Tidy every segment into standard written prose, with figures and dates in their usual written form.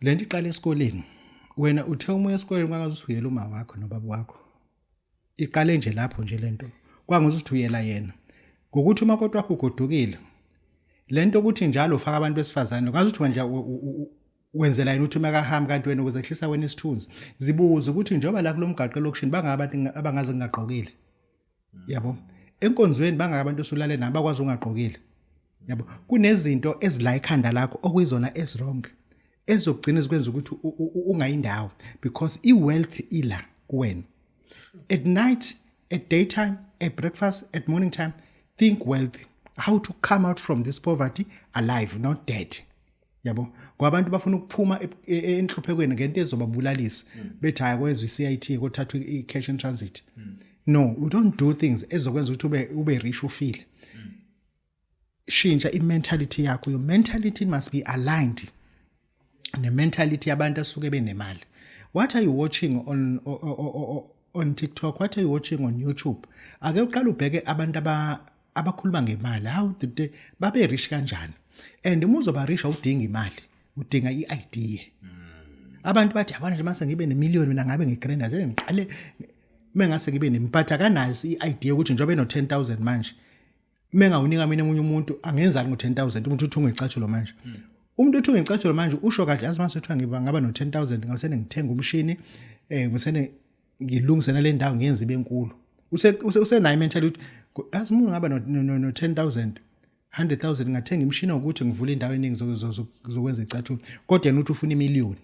lento iqala esikoleni wena uthe uma esikoleni kwangazusuyela uma wakho nobaba wakho iqale nje lapho nje lento kwanguzusuyela yena ngokuthi uma kodwa wakho ugodukile lento ukuthi njalo ufaka abantu besifazane ngazuthi manje wenzela yini ukuthi makahamba kanti wena ukuzehlisa wena isithunzi zibuza ukuthi njoba la kulomgaqo lokushini bangabantu abangaze ngaqokile yabo enkonzweni bangabantu osulale nabo bakwazi ungaqokile yabo kunezinto ezila ikhanda lakho okuyizona ezwrong ezokugcina zikwenza ukuthi ungayindawo because iwealth ila kuwena at night at daytime at breakfast at morning time think wealth how to come out from this poverty alive not dead yabo kwabantu bafuna ukuphuma enhluphekweni ngento ezobabulalisa bethi haya kwezwe iCIT kothathwa icash in transit no you don't do things ezokwenza ukuthi ube rich ufile shintsha imentality yakho your mentality must be aligned ne mentality yabantu asuke benemali what are you watching on TikTok what are you watching on YouTube ake uqala ubheke abantu abakhuluma ngemali how did they babe rich kanjani and uma uzoba rich awudinga imali udinga iidea abantu bathi yabona nje mase ngibe ne-million mina ngabe ngigranda ngiqale mengase ngibe nempatha kanazi iidea ukuthi njobe eno-10,000 manje mengawunika mina omunye umuntu angenzani ngo-10,000 umuntu uthi ungicathulo manje umuntu uthi ungicathulo manje usho kahle azimathi uthiwa ngaba no-10,000 ngawusene ngithenga umshini ngusene ngilungisena le ndawo ngenza ibe enkulu usenayo mentality ukuthi azimuntu ngaba no-10,000 100,000 ngathenga imishini ukuthi ngivule indawo eningi zokwenza icathulo kodwa yena uthi ufuna i-million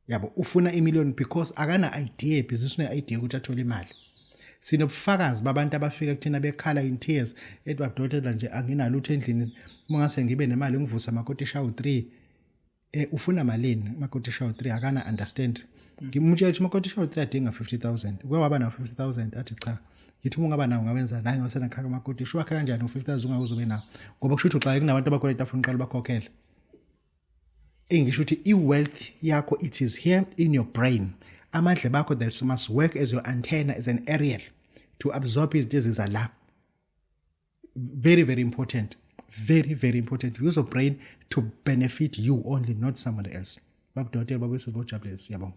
yabo ufuna i-million because akana idea business une idea ukuthi athole imali sinobufakazi babantu abafika kuthina bekhala in tears ethi Babu Dokotela nje anginalutho endlini mangase ngibe nemali ngivusa amakoti SHOW-3 ufuna malini amakoti SHOW-3 akana understand ngimutshela ukuthi amakoti SHOW-3 adinga 50,000 kwaba na 50,000 athi cha ngithi ungaba nawo ngawenza naye ngasena khaka amakoti sho wakhe kanjani u50,000 ungakuzobe nawo ngoba kusho ukuthi xa kunabantu abakhona itafuna uqala bakhokhela engisho ukuthi iwealth yakho it is here in your brain amandla bakho that must work as your antenna as an aerial to absorb izinto ezizala very very important very important use of brain to benefit you only not someone else Babu Dokotela babesizojabulisa siyabonga